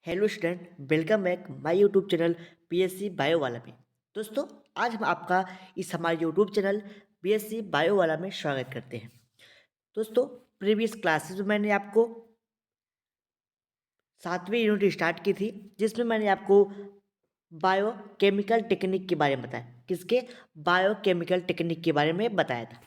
Hello student, welcome back my YouTube channel BSc bio वाला में। दोस्तों, आज हम आपका इस हमारे यूट्यूब चैनल बीएससी बायो वाला में स्वागत करते हैं। दोस्तों, प्रीवियस क्लासेस में मैंने आपको 7वीं यूनिट स्टार्ट की थी, जिसमें मैंने आपको बायो केमिकल टेक्निक के बारे में बताया। किसके? बायो केमिकल टेक्निक के बारे में बताया था।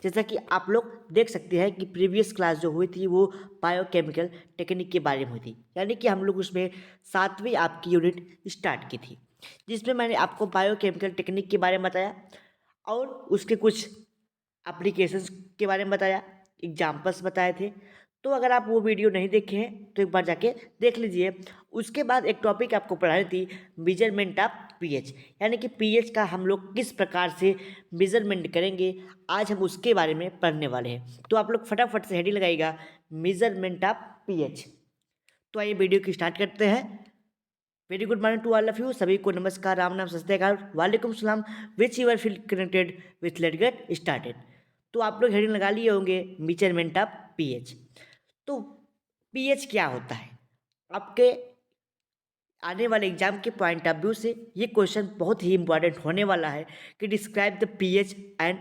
जैसा कि आप लोग देख सकते हैं कि प्रीवियस क्लास जो हुई थी वो बायोकेमिकल टेक्निक के बारे में हुई थी, यानी कि हम लोग उसमें 7वीं आपकी यूनिट स्टार्ट की थी, जिसमें मैंने आपको बायोकेमिकल टेक्निक के बारे में बताया और उसके कुछ एप्लीकेशंस के बारे में बताया, एग्जाम्पल्स बताए थे। तो अगर आप वो वीडियो नहीं देखे हैं तो एक बार जाके देख लीजिए। उसके बाद एक टॉपिक आपको पढ़ानी थी, मेजरमेंट ऑफ पीएच, यानी कि पीएच का हम लोग किस प्रकार से मेजरमेंट करेंगे, आज हम उसके बारे में पढ़ने वाले हैं। तो आप लोग फटाफट से हेडिंग लगाइएगा, मेजरमेंट ऑफ पीएच। तो आइए वीडियो की स्टार्ट करते हैं। Very good morning to all of you, सभी को नमस्कार, राम नाम, सत श्री अकाल, वालेकुम सलाम, which you're feel connected with let get started. तो आप लोग हेडिंग लगा लिए होंगे, मेजरमेंट ऑफ पीएच। तो पीएच क्या होता है? आपके आने वाले एग्जाम के पॉइंट ऑफ व्यू से ये क्वेश्चन बहुत ही इंपॉर्टेंट होने वाला है कि describe the pH and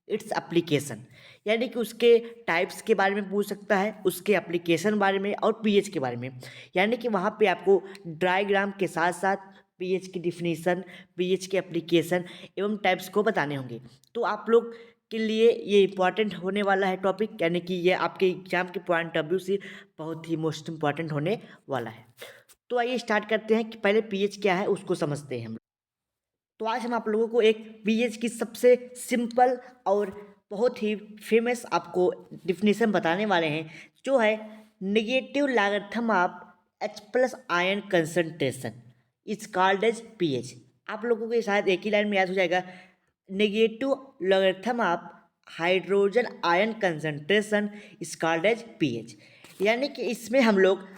its application, यानी कि उसके टाइप्स के बारे में पूछ सकता है, उसके एप्लीकेशन बारे में और पीएच के बारे में। यानी कि वहाँ पे आपको डायग्राम के साथ साथ पीएच की डिफिनीशन, पीएच के एप्लीकेशन एवं टाइप्स को बताने होंगे। तो आप लोग के लिए ये इंपॉर्टेंट होने वाला है टॉपिक, यानी कि ये आपके एग्जाम के पॉइंट ऑफ व्यू से बहुत ही मोस्ट इंपॉर्टेंट होने वाला है। तो आइए स्टार्ट करते हैं कि पहले पीएच क्या है उसको समझते हैं हम। तो आज हम आप लोगों को एक पीएच की सबसे सिंपल और बहुत ही फेमस आपको डिफिनीशन बताने वाले हैं, जो है negative logarithm of H plus ion concentration is called as pH. आप लोगों को ये शायद एक ही लाइन में याद हो जाएगा, negative logarithm of hydrogen ion concentration is called as pH. यानी कि इसमें हम लोग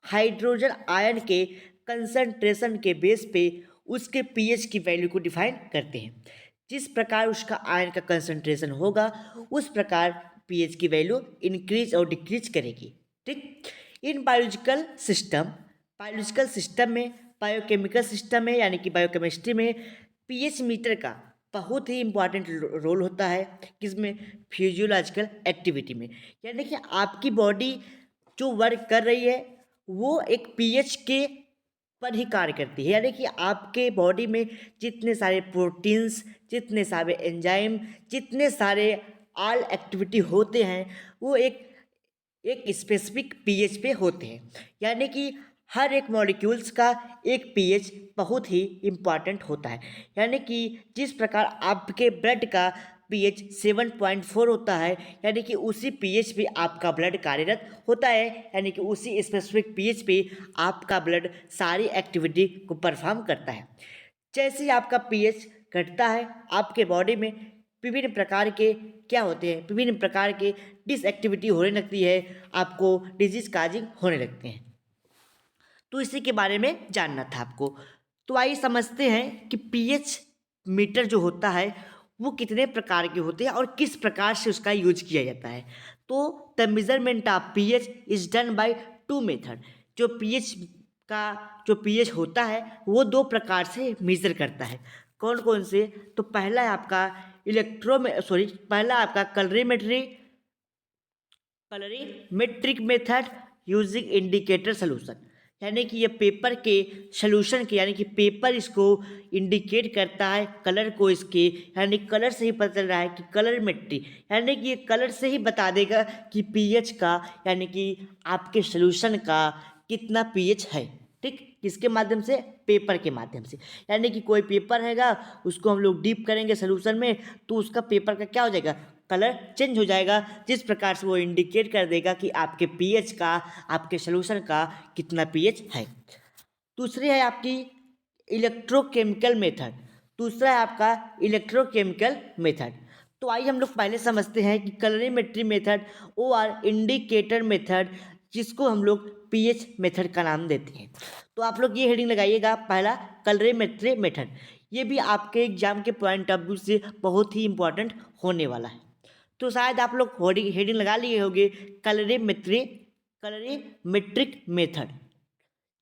हाइड्रोजन आयन के कंसंट्रेशन के बेस पे उसके पीएच की वैल्यू को डिफाइन करते हैं। जिस प्रकार उसका आयन का कंसंट्रेशन होगा उस प्रकार पीएच की वैल्यू इंक्रीज और डिक्रीज करेगी। ठीक, इन बायोलॉजिकल सिस्टम में, बायोकेमिकल सिस्टम में, यानी कि बायोकेमिस्ट्री में पीएच मीटर का बहुत ही इंपॉर्टेंट रोल होता है। किसमें? फिजियोलॉजिकल एक्टिविटी में, यानी कि आपकी बॉडी जो वर्क कर रही है वो एक पीएच के पर ही कार्य करती है। यानी कि आपके बॉडी में जितने सारे प्रोटीन्स, जितने सारे एंजाइम, जितने सारे ऑल एक्टिविटी होते हैं वो एक एक स्पेसिफिक पीएच पे होते हैं। यानी कि हर एक मॉलिक्यूल्स का एक पीएच बहुत ही इम्पॉर्टेंट होता है। यानी कि जिस प्रकार आपके ब्लड का पीएच 7.4 होता है, यानी कि उसी पीएच पे आपका ब्लड कार्यरत होता है, यानी कि उसी स्पेसिफिक पीएच पे आपका ब्लड सारी एक्टिविटी को परफॉर्म करता है। जैसे ही आपका पीएच घटता है, आपके बॉडी में विभिन्न प्रकार के क्या होते हैं, विभिन्न प्रकार के डिसएक्टिविटी होने लगती है, आपको डिजीज काजिंग होने लगते हैं। तो इसी के बारे में जानना था आपको। तो आइए समझते हैं कि पीएच मीटर जो होता है वो कितने प्रकार के होते हैं और किस प्रकार से उसका यूज किया जाता है। तो the measurement of pH is done by two method. जो पीएच होता है वो दो प्रकार से मेजर करता है। कौन कौन से? तो पहला है आपका पहला आपका कलरीमेट्रिक मेथड यूजिंग इंडिकेटर सोल्यूशन, यानी कि ये पेपर के सोल्यूशन के, यानी कि पेपर इसको इंडिकेट करता है कलर को इसके, यानी कलर से ही पता चल रहा है कि कलरीमेट्री, यानी कि ये कलर से ही बता देगा कि पीएच का, यानी कि आपके सोल्यूशन का कितना पीएच है। ठीक, किसके माध्यम से? पेपर के माध्यम से। यानी कि कोई पेपर हैगा, उसको हम लोग डीप करेंगे सोल्यूशन में तो उसका पेपर का क्या हो जाएगा? कलर चेंज हो जाएगा। जिस प्रकार से वो इंडिकेट कर देगा कि आपके पीएच का, आपके सोल्यूशन का कितना पीएच है। दूसरी है आपकी इलेक्ट्रोकेमिकल मेथड। दूसरा है आपका इलेक्ट्रोकेमिकल मेथड। तो आइए हम लोग पहले समझते हैं कि कलरीमेट्री मेथड और इंडिकेटर मेथड, जिसको हम लोग पीएच मेथड का नाम देते हैं। तो आप लोग ये हेडिंग लगाइएगा, पहला कलरीमेट्री मेथड। ये भी आपके एग्जाम के पॉइंट ऑफ व्यू से बहुत ही इंपॉर्टेंट होने वाला है। तो शायद आप लोग हेडिंग लगा लिए होंगे, कलरीमेट्रिक मेथड,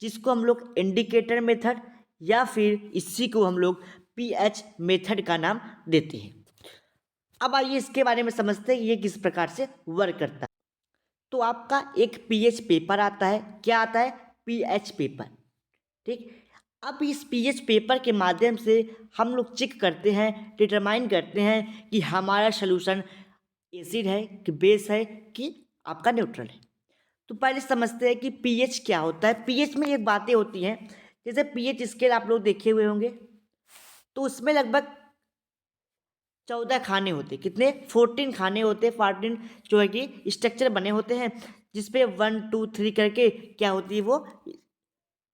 जिसको हम लोग इंडिकेटर मेथड या फिर इसी को हम लोग पीएच मेथड का नाम देते हैं। अब आइए इसके बारे में समझते हैं ये किस प्रकार से वर्क करता है। तो आपका एक पीएच पेपर आता है, क्या आता है? PH paper. ठीक, अब इस पीएच पेपर के माध्यम से हम लोग चेक करते हैं, डिटरमाइन करते हैं कि हमारा सॉल्यूशन एसिड है कि बेस है कि आपका न्यूट्रल है। तो पहले समझते हैं कि पीएच क्या होता है। पीएच में एक बातें होती हैं, जैसे पीएच स्केल आप लोग देखे हुए होंगे, तो उसमें लगभग 14 खाने होते, कितने? 14 खाने होते, 14 जो है कि स्ट्रक्चर बने होते हैं, जिसपे 1 2 3 करके क्या होती है, वो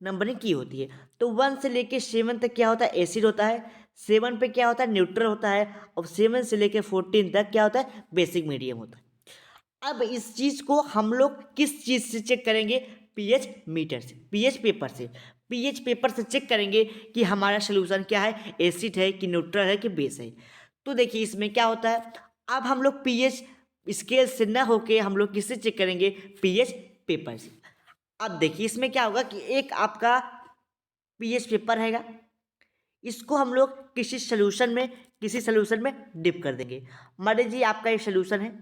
नंबरिंग की होती है। तो 1 से लेके 7 तक क्या होता है? एसिड होता है। 7 पे क्या होता है? न्यूट्रल होता है। और 7 से लेके 14 तक क्या होता है? बेसिक मीडियम होता है। अब इस चीज़ को हम लोग किस चीज़ से चेक करेंगे? पीएच मीटर से, पीएच पेपर से। पीएच पेपर से चेक करेंगे कि हमारा सोल्यूशन क्या है, एसिड है कि न्यूट्रल है कि बेस है। तो देखिए इसमें क्या होता है, अब हम लोग पीएच स्केल से न होके हम लोग किससे चेक करेंगे? पीएच पेपर से। अब देखिए इसमें क्या होगा कि एक आपका पीएच पेपर रहेगा, इसको हम लोग किसी सॉल्यूशन में डिप कर देंगे। मान लीजिए आपका एक सॉल्यूशन है,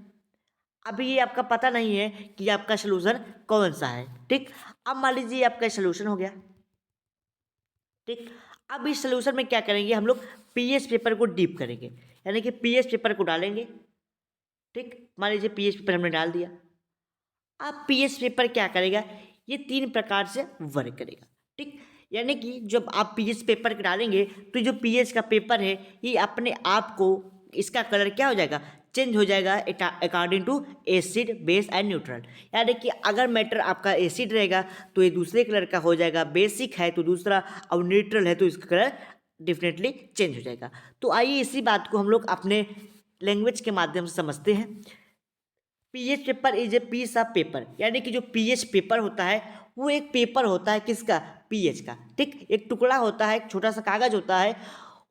अभी ये आपका पता नहीं है कि आपका सॉल्यूशन कौन सा है। ठीक, अब मान लीजिए आपका सॉल्यूशन हो गया। ठीक, अब इस सॉल्यूशन में क्या करेंगे, हम लोग पीएच पेपर को डीप करेंगे, यानी कि पीएच पेपर को डालेंगे। ठीक, मान लीजिए पीएच पेपर हमने डाल दिया। अब पीएच पेपर क्या करेगा, ये 3 प्रकार से वर्क करेगा। ठीक, यानी कि जब आप पीएच पेपर डालेंगे तो जो पीएच का पेपर है ये अपने आप को, इसका कलर क्या हो जाएगा? चेंज हो जाएगा according to acid, base and neutral. यानी कि अगर मैटर आपका एसिड रहेगा तो ये दूसरे कलर का हो जाएगा, बेसिक है तो दूसरा, और न्यूट्रल है तो इसका कलर डेफिनेटली चेंज हो जाएगा। तो आइए इसी बात को हम लोग अपने लैंग्वेज के माध्यम से समझते हैं। PH paper is a piece of paper, यानी कि जो पीएच पेपर होता है वो एक पेपर होता है, किसका? पीएच का। ठीक, एक टुकड़ा होता है, एक छोटा सा कागज होता है,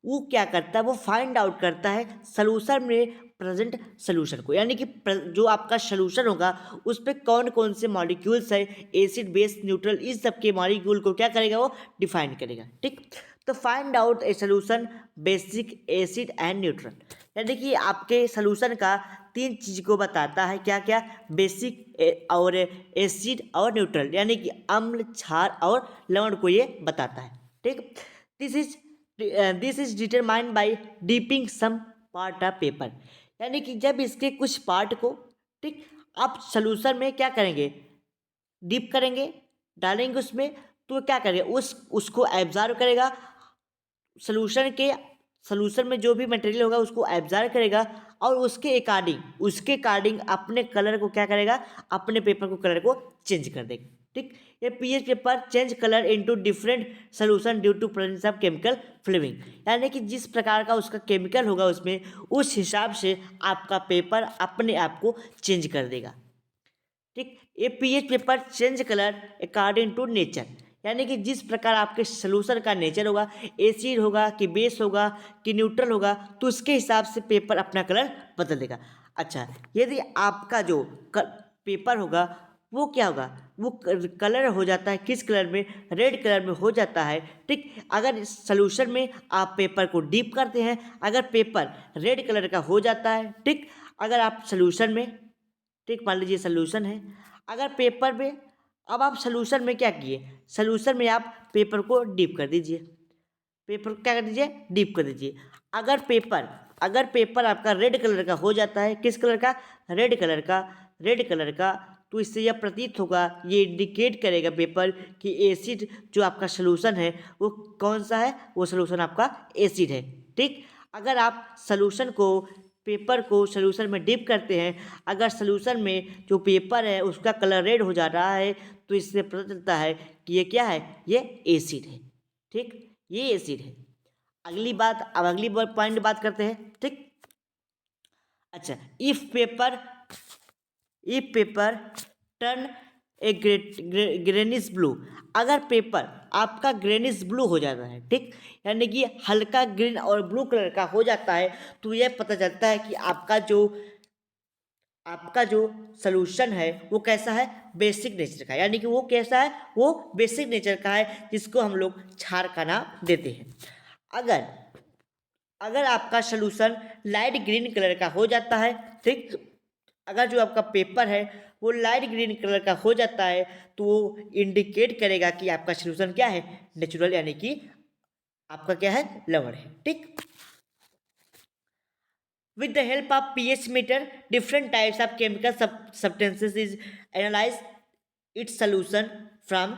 वो क्या करता है, वो फाइंड आउट करता है सॉल्यूशन में प्रेजेंट सॉल्यूशन को, यानी कि जो आपका सॉल्यूशन होगा उस पर कौन कौन से मॉलिक्यूल्स है, एसिड, बेस, न्यूट्रल, इस सब के मॉलिक्यूल को क्या करेगा, वो डिफाइन करेगा। ठीक, तो find out A solution basic, acid and neutral, यानी कि आपके सॉल्यूशन का 3 चीज को बताता है, क्या क्या? बेसिक और एसिड और न्यूट्रल, यानी कि अम्ल, क्षार और लवण को ये बताता है। ठीक, this is determined by dipping some part of paper, यानी कि जब इसके कुछ पार्ट को, ठीक, आप सॉल्यूशन में क्या करेंगे? डीप करेंगे, डालेंगे उसमें, तो क्या करेगा, उसको एब्जॉर्व करेगा, सॉल्यूशन में जो भी मटेरियल होगा उसको एब्जॉर्व करेगा, और उसके अकॉर्डिंग अपने कलर को क्या करेगा, अपने पेपर को कलर को चेंज कर देगा। ठीक, ये pH paper change colour into different solution due to presence of chemical flavouring, यानी कि जिस प्रकार का उसका केमिकल होगा उसमें, उस हिसाब से आपका पेपर अपने आप को चेंज कर देगा। ठीक, ये pH paper change colour according to nature, यानी कि जिस प्रकार आपके सॉल्यूशन का नेचर होगा, एसिड होगा कि बेस होगा कि न्यूट्रल होगा, तो उसके हिसाब से पेपर अपना कलर बदल देगा। अच्छा, यदि आपका जो पेपर होगा वो क्या होगा, वो कलर हो जाता है किस कलर में? रेड कलर में हो जाता है। ठीक, अगर इस सॉल्यूशन में आप पेपर को डीप करते हैं, अगर पेपर रेड कलर का हो जाता है। ठीक, अगर आप सॉल्यूशन में, ठीक, मान लीजिए सॉल्यूशन है, अगर पेपर में, अब आप सॉल्यूशन में क्या किए, सॉल्यूशन में आप पेपर को डीप कर दीजिए, पेपर को क्या कर दीजिए, डीप कर दीजिए। अगर पेपर आपका रेड कलर का हो जाता है, किस कलर का? रेड कलर का, तो इससे यह प्रतीत होगा, ये इंडिकेट करेगा पेपर कि एसिड जो आपका सॉल्यूशन है वो कौन सा है, वो सॉल्यूशन आपका एसिड है। ठीक, अगर आप पेपर को सॉल्यूशन में डिप करते हैं, अगर सॉल्यूशन में जो पेपर है उसका कलर रेड हो जा रहा है, तो इससे पता चलता है कि ये क्या है, ये एसिड है। ठीक, ये एसिड है। अगली पॉइंट बात करते हैं। ठीक, अच्छा, if paper turn A greenish blue, अगर पेपर आपका ग्रेनिश ब्लू हो जाता है, ठीक, यानी कि हल्का ग्रीन और ब्लू कलर का हो जाता है, तो यह पता चलता है कि आपका जो आपका जो सलूशन है वो कैसा है, बेसिक नेचर का, यानी कि वो कैसा है, वो बेसिक नेचर का है, जिसको हम लोग क्षार का नाम देते हैं। अगर अगर आपका सलूशन लाइट ग्रीन कलर का हो जाता है, ठीक, अगर जो आपका पेपर है वो लाइट ग्रीन कलर का हो जाता है, तो वो इंडिकेट करेगा कि आपका सलूशन क्या है, नेचुरल, यानी कि आपका क्या है, लवण है। ठीक, with the help of pH meter, different types of chemical substances is analyzed its solution from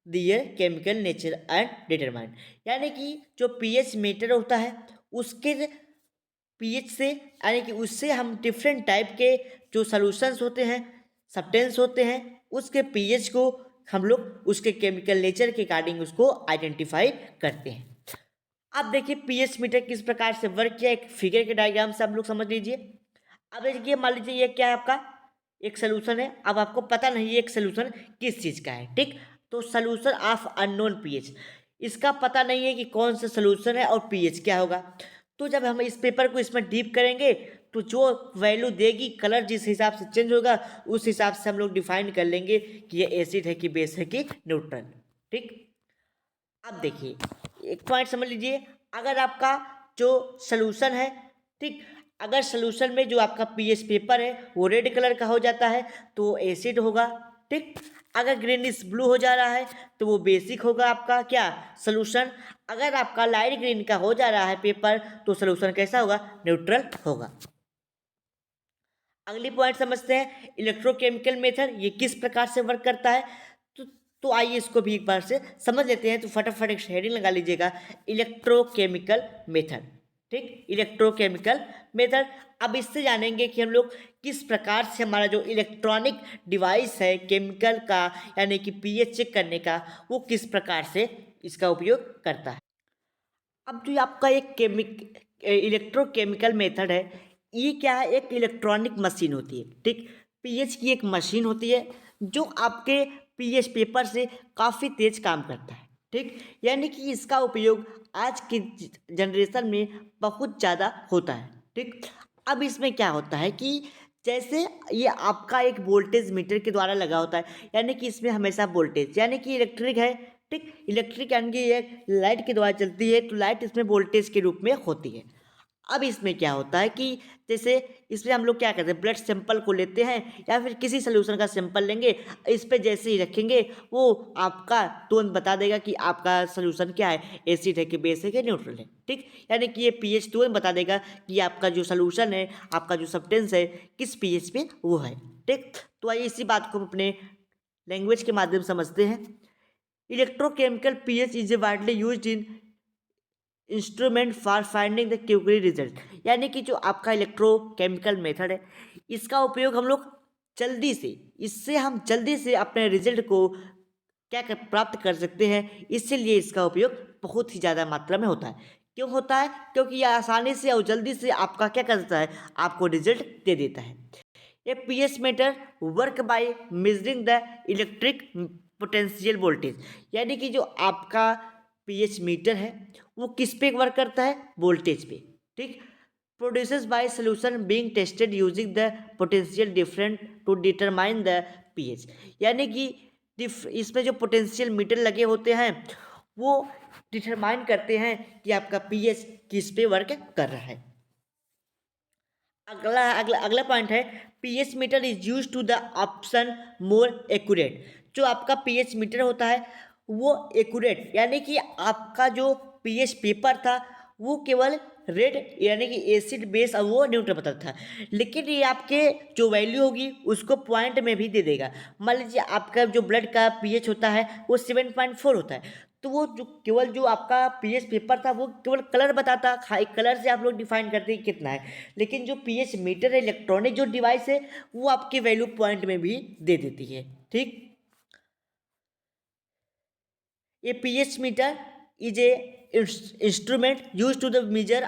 their chemical nature and determined, यानी कि जो pH मीटर होता है उसके pH से, यानी कि उससे हम डिफरेंट टाइप के जो सॉल्यूशंस होते हैं, सब्सटेंस होते हैं, उसके pH को हम लोग उसके केमिकल नेचर के अकॉर्डिंग उसको आइडेंटिफाई करते हैं। अब देखिए पीएच मीटर किस प्रकार से वर्क किया, एक फिगर के डायग्राम से आप लोग समझ लीजिए। अब देखिए मान लीजिए ये क्या है, आपका एक सोल्यूशन है, अब आपको पता नहीं है एक सोल्यूशन किस चीज़ का है, ठीक, तो सोल्यूशन ऑफ अननोन पीएच, इसका पता नहीं है कि कौन सा सोल्यूशन है और पीएच क्या होगा। तो जब हम इस पेपर को इसमें डीप करेंगे तो जो वैल्यू देगी, कलर जिस हिसाब से चेंज होगा उस हिसाब से हम लोग डिफाइन कर लेंगे कि ये एसिड है कि बेस है कि न्यूट्रल। ठीक, अब देखिए एक पॉइंट समझ लीजिए, अगर आपका जो सलूशन है, ठीक, अगर सलूशन में जो आपका पीएच पेपर है वो रेड कलर का हो जाता है तो वो एसिड होगा। ठीक, अगर ग्रीनिश ब्लू हो जा रहा है तो वो बेसिक होगा आपका क्या, सलूशन। अगर आपका लाइट ग्रीन का हो जा रहा है पेपर तो सलूशन कैसा होगा, न्यूट्रल होगा। अगली पॉइंट समझते हैं, इलेक्ट्रोकेमिकल मेथड ये किस प्रकार से वर्क करता है। तो तो आइए इसको भी एक बार से समझ लेते हैं। तो फटाफट एक हेडिंग लगा लीजिएगा, इलेक्ट्रोकेमिकल मेथड। ठीक, इलेक्ट्रोकेमिकल मेथड। अब इससे जानेंगे कि हम लोग किस प्रकार से हमारा जो इलेक्ट्रॉनिक डिवाइस है केमिकल का, यानी कि पीएच चेक करने का, वो किस प्रकार से इसका उपयोग करता है। अब जो आपका एक इलेक्ट्रोकेमिकल मेथड है, ये क्या है, एक इलेक्ट्रॉनिक मशीन होती है। ठीक, पीएच की एक मशीन होती है जो आपके पीएच पेपर से काफ़ी तेज काम करता है। ठीक, यानी कि इसका उपयोग आज के जनरेशन में बहुत ज़्यादा होता है। ठीक, अब इसमें क्या होता है कि जैसे ये आपका एक वोल्टेज मीटर के द्वारा लगा होता है, यानी कि इसमें हमेशा वोल्टेज, यानी कि इलेक्ट्रिक है। ठीक, इलेक्ट्रिक यानी कि ये लाइट के द्वारा चलती है तो लाइट इसमें वोल्टेज के रूप में होती है। अब इसमें क्या होता है कि जैसे इसमें हम लोग क्या करते हैं, ब्लड सैंपल को लेते हैं या फिर किसी सोल्यूशन का सैंपल लेंगे, इस पे जैसे ही रखेंगे वो आपका तुरंत बता देगा कि आपका सोल्यूशन क्या है, एसिड है कि बेस है कि न्यूट्रल है। ठीक, यानी कि ये पीएच तुरंत बता देगा कि आपका जो सोल्यूशन है, आपका जो सब्सटेंस है किस पीएच पे वो है। ठीक, तो आइए इसी बात को हम अपने लैंग्वेज के माध्यम से समझते हैं। Electrochemical pH is widely used in instrument for finding the query result, यानी कि जो आपका इलेक्ट्रोकेमिकल मेथड है, इसका उपयोग हम लोग जल्दी से, इससे हम जल्दी से अपने रिजल्ट को प्राप्त कर सकते हैं, इसीलिए इसका उपयोग बहुत ही ज़्यादा मात्रा में होता है। क्यों होता है, क्योंकि यह आसानी से और जल्दी से आपका क्या करता है, आपको रिजल्ट दे देता है। A pH meter work by measuring the electric potential voltage, यानी कि जो आपका पीएच मीटर है वो किस पे वर्क करता है, वोल्टेज पे। ठीक, produces by solution being tested using the potential different to determine the pH, यानी कि इसमें जो पोटेंशियल मीटर लगे होते हैं वो डिटरमाइन करते हैं कि आपका पीएच किस पे वर्क कर रहा है। अगला अगला अगला पॉइंट है, pH meter is use to the option more accurate, जो आपका पीएच मीटर होता है वो एक्यूरेट, यानी कि आपका जो पीएच पेपर था वो केवल रेड यानी कि एसिड बेस और वो न्यूट्रल बताता था, लेकिन ये आपके जो वैल्यू होगी उसको पॉइंट में भी दे देगा। मान लीजिए आपका जो ब्लड का पीएच होता है वो 7.4 होता है, तो वो जो केवल जो आपका पीएच पेपर था वो केवल कलर बताता, एक कलर से आप लोग डिफाइन करते हैं कितना है, लेकिन जो पीएच मीटर है, इलेक्ट्रॉनिक जो डिवाइस है, वो आपकी वैल्यू पॉइंट में भी दे देती है। ठीक, a pH meter is a instrument use to the measure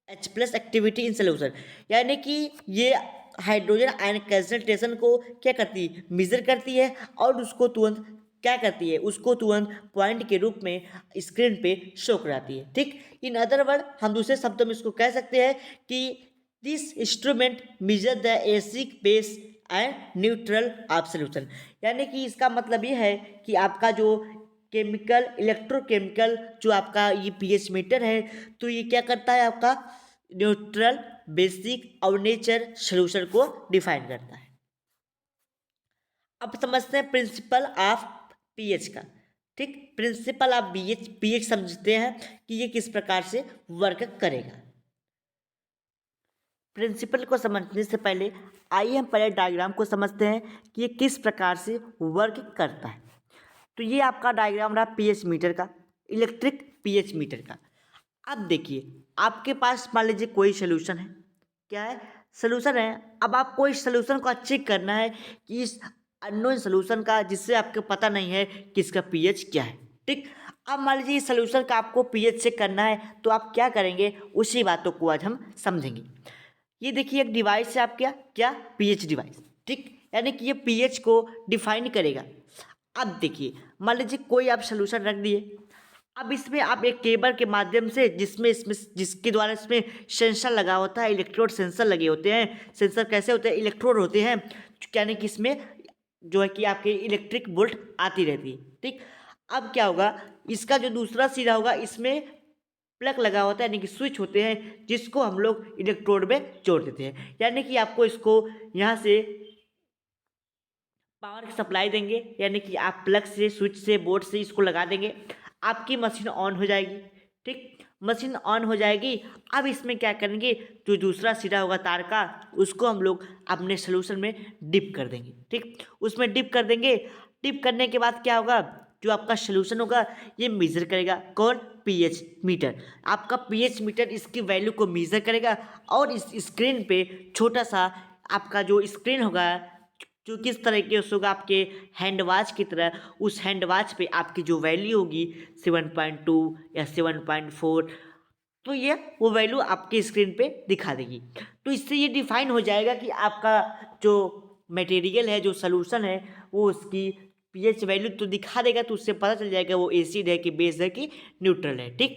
H plus activity in solution, यानी कि ये हाइड्रोजन आयन कंसंट्रेशन को क्या करती है, मेजर करती है और उसको तुरंत क्या करती है, उसको तुरंत पॉइंट के रूप में स्क्रीन पे शो कराती है। ठीक, इन अदर वर्ड हम दूसरे शब्दों में इसको कह सकते हैं कि this instrument measure the acid base and neutral of solution. यानी कि इसका मतलब ये है कि आपका जो केमिकल इलेक्ट्रोकेमिकल जो आपका ये पीएच मीटर है, तो ये क्या करता है, आपका न्यूट्रल, बेसिक और नेचर सोल्यूशन को डिफाइन करता है। अब समझते हैं प्रिंसिपल ऑफ पीएच का। ठीक, प्रिंसिपल ऑफ पीएच समझते हैं कि ये किस प्रकार से वर्क करेगा। प्रिंसिपल को समझने से पहले आइए हम पहले डायग्राम को समझते हैं कि ये किस प्रकार से वर्क करता है। तो ये आपका डायग्राम रहा पीएच मीटर का, इलेक्ट्रिक पीएच मीटर का। अब देखिए आपके पास मान लीजिए कोई सोल्यूशन है, क्या है, सोल्यूशन है। अब आपको इस सोल्यूशन को चेक करना है कि इस अननोन सोल्यूशन का, जिससे आपको पता नहीं है कि इसका पीएच क्या है। ठीक, अब मान लीजिए इस सोल्यूशन का आपको पीएच चेक करना है, तो आप क्या करेंगे, उसी बातों को आज हम समझेंगे। ये देखिए एक डिवाइस है आपका, क्या, पीएच डिवाइस। ठीक, यानी कि ये पीएच को डिफाइन करेगा। अब देखिए मान लीजिए कोई आप सोल्यूशन रख दिए, अब इसमें आप एक केबल के माध्यम से, इसमें जिसके द्वारा इसमें सेंसर लगा होता है, इलेक्ट्रोड सेंसर लगे होते हैं। सेंसर कैसे होते हैं, इलेक्ट्रोड होते हैं, यानी कि इसमें जो है कि आपके इलेक्ट्रिक वोल्ट आती रहती है। ठीक, अब क्या होगा, इसका जो दूसरा सिरा होगा इसमें प्लग लगा होता है, यानी कि स्विच होते हैं, जिसको हम लोग इलेक्ट्रोड में जोड़ देते हैं। यानी कि आपको इसको यहाँ से पावर की सप्लाई देंगे, यानी कि आप प्लग से, स्विच से, बोर्ड से इसको लगा देंगे, आपकी मशीन ऑन हो जाएगी। ठीक, मशीन ऑन हो जाएगी। अब इसमें क्या करेंगे, जो दूसरा सिरा होगा तार का, उसको हम लोग अपने सोल्यूशन में डिप कर देंगे। ठीक, उसमें डिप कर देंगे। डिप करने के बाद क्या होगा, जो आपका सोल्यूशन होगा ये मेजर करेगा, कौन, पीएच मीटर। आपका पीएच मीटर इसकी वैल्यू को मेजर करेगा और इस स्क्रीन पे छोटा सा आपका जो स्क्रीन होगा, जो किस तरह के होगा, आपके हैंड वॉच की तरह, उस हैंड वॉच पे आपकी जो वैल्यू होगी 7.2 या 7.4, तो ये वो वैल्यू आपके स्क्रीन पे दिखा देगी। तो इससे ये डिफाइन हो जाएगा कि आपका जो मटेरियल है, जो सोल्यूशन है, वो उसकी पीएच वैल्यू तो दिखा देगा, तो उससे पता चल जाएगा वो एसिड है कि बेस है कि न्यूट्रल है। ठीक,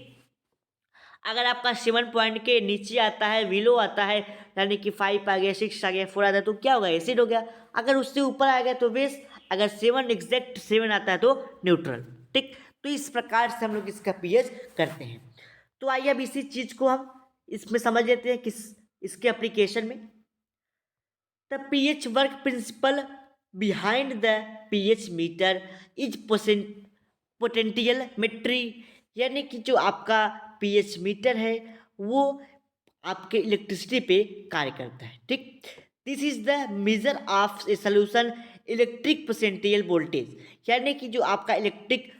अगर आपका 7 पॉइंट के नीचे आता है, विलो आता है, यानी कि 5 आ गया, 6 आ गया, 4 आता है, तो क्या होगा, एसिड हो गया। अगर उससे ऊपर आ गया तो बेस, अगर 7 एग्जैक्ट 7 आता है तो न्यूट्रल। ठीक, तो इस प्रकार से हम लोग इसका पीएच करते हैं। तो आइए अब इसी चीज़ को हम इसमें समझ लेते हैं, किस इसके एप्लीकेशन में। The pH work principle behind the pH meter is potentiometry, यानी कि जो आपका पीएच मीटर है वो आपके इलेक्ट्रिसिटी पे कार्य करता है। ठीक, this is the measure of a solution electric potential voltage, यानी कि जो आपका इलेक्ट्रिक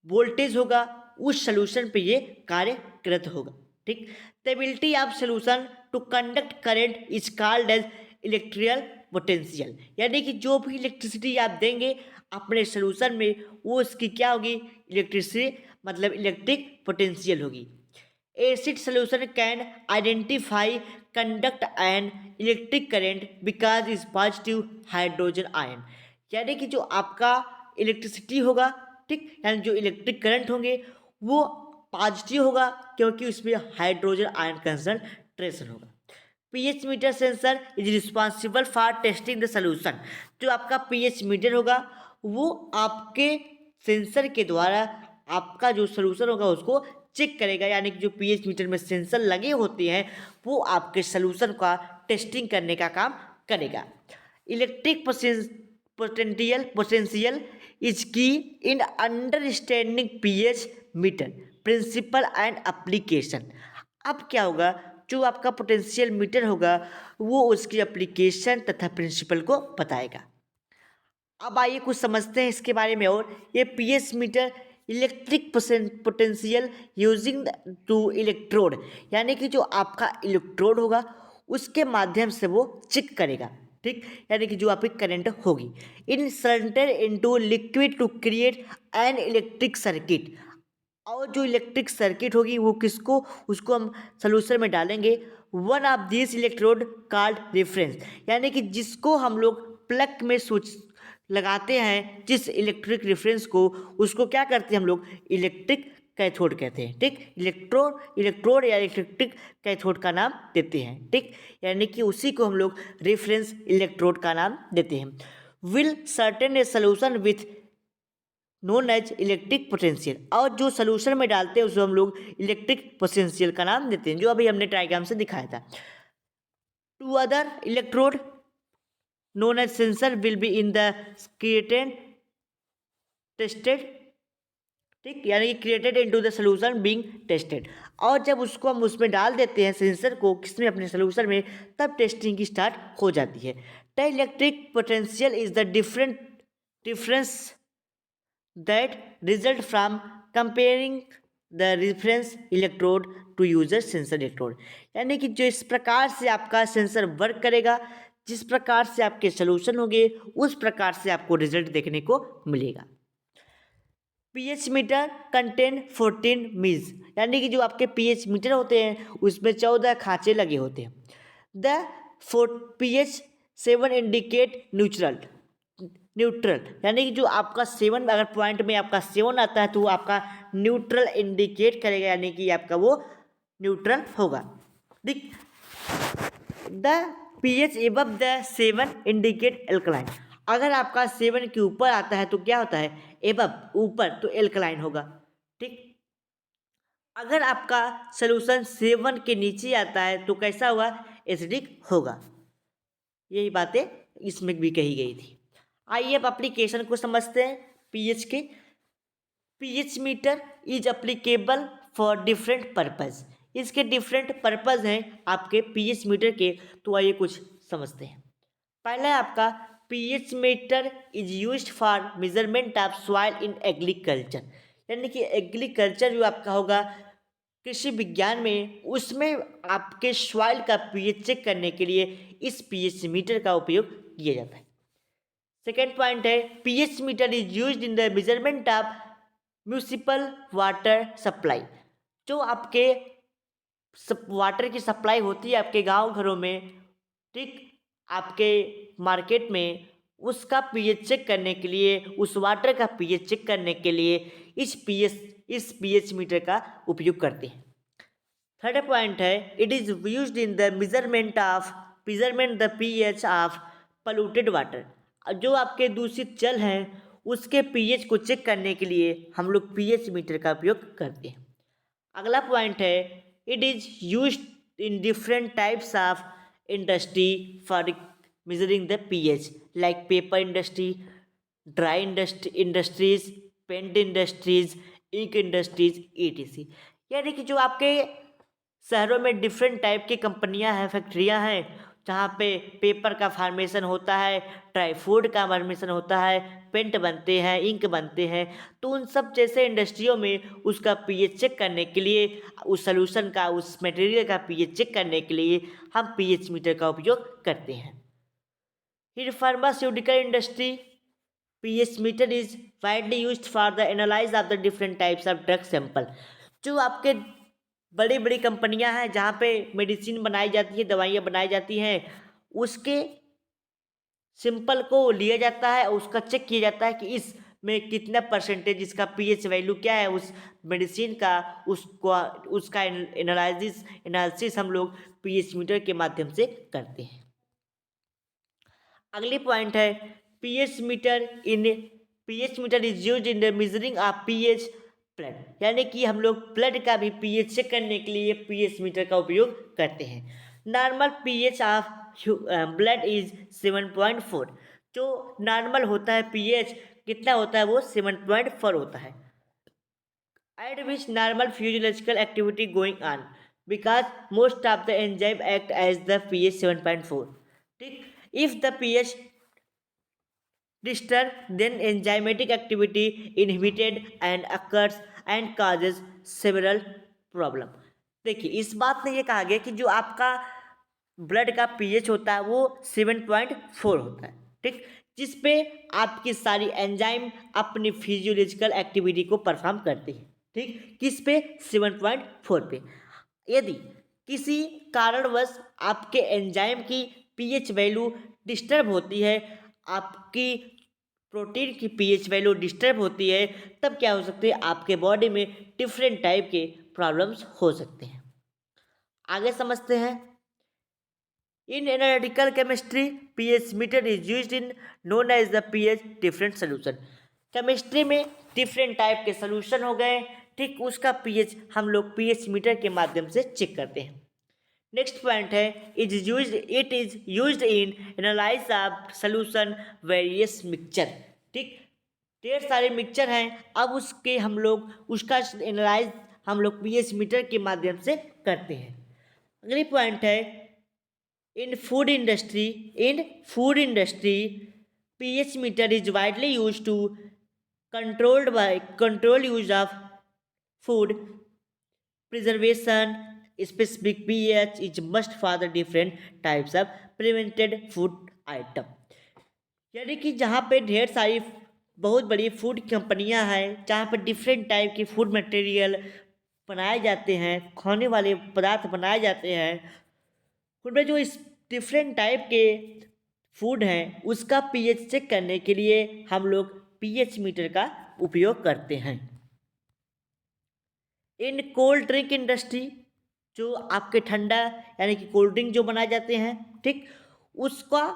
वोल्टेज होगा उस सोल्यूशन पे ये कार्यरत होगा। ठीक, the ability of solution to conduct current is called as electrical potential, यानी कि जो भी इलेक्ट्रिसिटी आप देंगे अपने सोल्यूशन में, वो उसकी क्या होगी, इलेक्ट्रिसिटी, मतलब इलेक्ट्रिक पोटेंशियल होगी। Acid solution can identify conduct and electric current because is positive hydrogen ion, यानी कि जो आपका इलेक्ट्रिसिटी होगा, ठीक, यानी जो इलेक्ट्रिक करंट होंगे वो पॉजिटिव होगा, क्योंकि उसमें हाइड्रोजन आयन कंसंट्रेशन होगा। PH meter sensor is responsible for testing the solution, जो आपका पीएच मीटर होगा वो आपके सेंसर के द्वारा आपका जो सोल्यूशन होगा उसको चेक करेगा, यानी कि जो पीएच मीटर में सेंसर लगे होते हैं वो आपके सोल्यूशन का टेस्टिंग करने का काम करेगा। Electric potential is key in understanding pH meter principle and application. अब क्या होगा, जो आपका पोटेंशियल मीटर होगा वो उसकी एप्लीकेशन तथा प्रिंसिपल को बताएगा। अब आइए कुछ समझते हैं इसके बारे में। और ये pH meter electric potential using two electrode, यानी कि जो आपका इलेक्ट्रोड होगा उसके माध्यम से वो चेक करेगा। ठीक, यानी कि जो आपकी करंट होगी in surrender into liquid to create an electric circuit, और जो इलेक्ट्रिक सर्किट होगी वो किसको, उसको हम सोल्यूशन में डालेंगे। One of this electrode called reference, यानी कि जिसको हम लोग प्लग में स्विच लगाते हैं, जिस इलेक्ट्रिक रेफरेंस को, उसको क्या करते हैं हम लोग, इलेक्ट्रिक कैथोड कहते हैं। ठीक, इलेक्ट्रोड या इलेक्ट्रिक कैथोड का नाम देते हैं। ठीक, यानी कि उसी को हम लोग रेफरेंस इलेक्ट्रोड का नाम देते हैं। Will certain a solution with known as electric potential, और जो सोल्यूशन में डालते हैं उसको हम लोग इलेक्ट्रिक पोटेंशियल का नाम देते हैं, जो अभी हमने डायग्राम से दिखाया था। Two other electrode known as sensor will be in the created tested। ठीक, यानी कि created into the solution being tested, और जब उसको हम उसमें डाल देते हैं सेंसर को किसमें, अपने सोल्यूशन में, तब टेस्टिंग की स्टार्ट हो जाती है। The electric potential is the difference that result from comparing the reference electrode to user sensor electrode, यानी कि जो इस प्रकार से आपका सेंसर वर्क करेगा, जिस प्रकार से आपके सोल्यूशन होंगे, उस प्रकार से आपको रिजल्ट देखने को मिलेगा। पीएच मीटर कंटेन 14 मीज, यानी कि जो आपके पीएच मीटर होते हैं उसमें 14 खांचे लगे होते हैं। द पीएच 7 इंडिकेट न्यूट्रल, यानी कि जो आपका 7 अगर पॉइंट में आपका 7 आता है तो वो आपका न्यूट्रल इंडिकेट करेगा, यानी कि आपका वो न्यूट्रल होगा। ठीक, the pH above the 7 indicate alkaline, अगर आपका 7 के ऊपर आता है तो क्या होता है, एबव ऊपर, तो एल्कलाइन होगा। ठीक, अगर आपका सोल्यूशन 7 के नीचे आता है तो कैसा होगा, एसिडिक होगा। यही बातें इसमें भी कही गई थी। आइए अब एप्लीकेशन को समझते हैं पीएच के। PH meter is applicable for different purpose, इसके डिफरेंट पर्पज हैं आपके पीएच मीटर के, तो आइए कुछ समझते हैं। पहला आपका pH meter is used for measurement of soil in agriculture, यानी कि एग्रीकल्चर जो आपका होगा कृषि विज्ञान में, उसमें आपके सॉइल का पीएच चेक करने के लिए इस पीएच मीटर का उपयोग किया जाता है। सेकेंड पॉइंट है pH meter is used in the measurement of municipal water supply, जो आपके वाटर की सप्लाई होती है आपके गांव घरों में, ठीक, आपके मार्केट में, उसका पीएच चेक करने के लिए, उस वाटर का पीएच चेक करने के लिए इस पीएच मीटर का उपयोग करते हैं। थर्ड पॉइंट है it is used in the measurement the pH of polluted water, जो आपके दूषित जल हैं उसके पीएच को चेक करने के लिए हम लोग पीएच मीटर का उपयोग करते हैं। अगला पॉइंट है it is used in different types of industry for measuring the pH, like paper industry, dry industries, paint industries, ink industries, etc। यानी कि जो आपके शहरों में डिफरेंट टाइप की कंपनियां हैं, फैक्ट्रियां हैं, जहाँ पे पेपर का फार्मेशन होता है, ड्राई फूड का फार्मेशन होता है, पेंट बनते हैं, इंक बनते हैं, तो उन सब जैसे इंडस्ट्रियों में उसका पीएच चेक करने के लिए, उस सोल्यूशन का, उस मटेरियल का पीएच चेक करने के लिए हम पीएच मीटर का उपयोग करते हैं। In pharmaceutical industry, pH meter is widely used for the analysis of the different types of drug sample। जो आपके बड़ी बड़ी कंपनियां हैं जहाँ पे मेडिसिन बनाई जाती है, दवाइयाँ बनाई जाती हैं, उसके सिंपल को लिया जाता है और उसका चेक किया जाता है कि इसमें कितना परसेंटेज, इसका पीएच वैल्यू क्या है उस मेडिसिन का, उसका एनालिसिस हम लोग पीएच मीटर के माध्यम से करते हैं। अगली पॉइंट है pH meter is used in the measuring of pH blood, यानी कि हम लोग ब्लड का भी पीएच चेक करने के लिए पीएच मीटर का उपयोग करते हैं। Normal pH of blood is 7.4, जो नॉर्मल होता है पीएच कितना होता है, वो 7.4 होता है। At which normal physiological activity going on because most of the enzyme act as the pH 7.4। ठीक, if the pH disturbed, then enzymatic activity inhibited and occurs and causes several problem। देखिए इस बात में ये कहा गया कि जो आपका ब्लड का पीएच होता है वो 7.4 होता है, ठीक, जिस पे आपकी सारी एंजाइम अपनी फिजियोलॉजिकल एक्टिविटी को परफॉर्म करती है। ठीक, किस पे, 7.4 पे। यदि किसी कारणवश आपके एंजाइम की पीएच वैल्यू डिस्टर्ब होती है, आपकी प्रोटीन की पीएच वैल्यू डिस्टर्ब होती है, तब क्या हो सकती है, आपके बॉडी में डिफरेंट टाइप के प्रॉब्लम्स हो सकते हैं। आगे समझते हैं। In analytical chemistry pH meter is used in known as the pH different solution. Chemistry में डिफरेंट टाइप के सोल्यूशन हो गए, ठीक, उसका पीएच हम लोग पीएच मीटर के माध्यम से चेक करते हैं। नेक्स्ट पॉइंट है, it is used in analyse of solution various mixture. ठीक, ढेर सारे मिक्सचर हैं, अब उसके हम लोग उसका एनालाइज हम लोग पीएच मीटर के माध्यम से करते हैं। अगली पॉइंट है, इन food industry pH meter is widely used to control use of food preservation. Specific pH is must for the different types of prevented food item। यानी कि जहाँ पे ढेर सारी बहुत बड़ी फूड कंपनियां हैं, जहाँ पर डिफरेंट टाइप की फूड मटेरियल बनाए जाते हैं, खाने वाले पदार्थ बनाए जाते हैं, उनमें जो इस डिफरेंट टाइप के फूड हैं उसका पीएच चेक करने के लिए हम लोग पीएच मीटर का उपयोग करते हैं। इन कोल्ड ड्रिंक इंडस्ट्री, जो आपके ठंडा यानी कि कोल्ड ड्रिंक जो बनाए जाते हैं, ठीक, उसका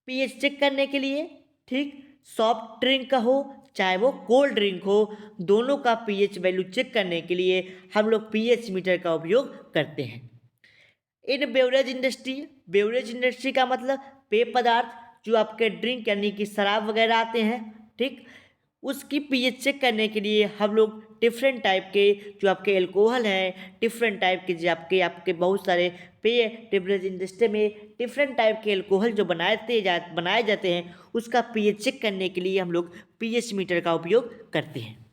पीएच चेक करने के लिए, ठीक, सॉफ्ट ड्रिंक का हो चाहे वो कोल्ड ड्रिंक हो, दोनों का पीएच वैल्यू चेक करने के लिए हम लोग पीएच मीटर का उपयोग करते हैं। इन बेवरेज इंडस्ट्री का मतलब पेय पदार्थ, जो आपके ड्रिंक यानी कि शराब वगैरह आते हैं, ठीक, उसकी पीएच चेक करने के लिए हम लोग डिफरेंट टाइप के जो आपके एल्कोहल हैं, डिफरेंट टाइप के जो आपके बहुत सारे पेय बेवरेज इंडस्ट्री में डिफरेंट टाइप के एल्कोहल जो बनाए जाते हैं, उसका पीएच चेक करने के लिए हम लोग पीएच मीटर का उपयोग करते हैं।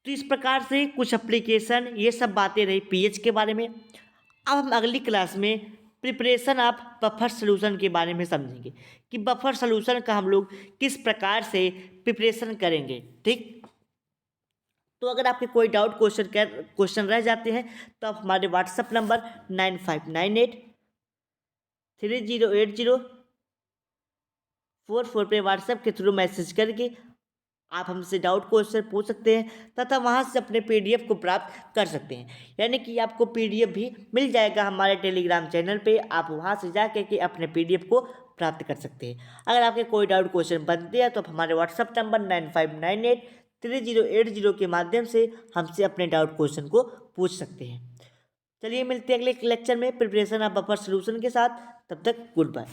तो इस प्रकार से कुछ एप्लीकेशन, ये सब बातें रही पीएच के बारे में। अब हम अगली क्लास में प्रिपरेशन ऑफ बफर सॉल्यूशन के बारे में समझेंगे कि बफर सॉल्यूशन का हम लोग किस प्रकार से प्रिपरेशन करेंगे। ठीक, तो अगर आपके कोई डाउट क्वेश्चन रह जाते हैं तो आप हमारे व्हाट्सएप नंबर 9598308044 पे व्हाट्सएप के थ्रू मैसेज करके आप हमसे डाउट क्वेश्चन पूछ सकते हैं तथा वहाँ से अपने पीडीएफ को प्राप्त कर सकते हैं। यानी कि आपको पीडीएफ भी मिल जाएगा हमारे टेलीग्राम चैनल पे, आप वहाँ से जा के अपने पीडीएफ को प्राप्त कर सकते हैं। अगर आपके कोई डाउट क्वेश्चन बनते हैं तो आप हमारे व्हाट्सएप नंबर 95983080 के माध्यम से हमसे अपने डाउट क्वेश्चन को पूछ सकते हैं। चलिए मिलते हैं अगले लेक्चर में प्रिपरेशन ऑफ बफर सॉल्यूशन के साथ। तब तक गुड बाय।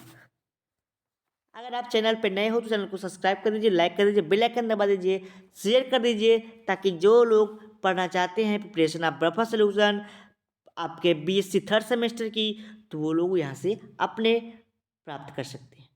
अगर आप चैनल पर नए हो तो चैनल को सब्सक्राइब कर दीजिए, लाइक कर दीजिए, बेल आइकन दबा दीजिए, शेयर कर दीजिए, ताकि जो लोग पढ़ना चाहते हैं प्रिपरेशन ऑफ बफर सॉल्यूशन आपके बीएससी थर्ड सेमेस्टर की, तो वो लोग यहाँ से अपने प्राप्त कर सकते हैं।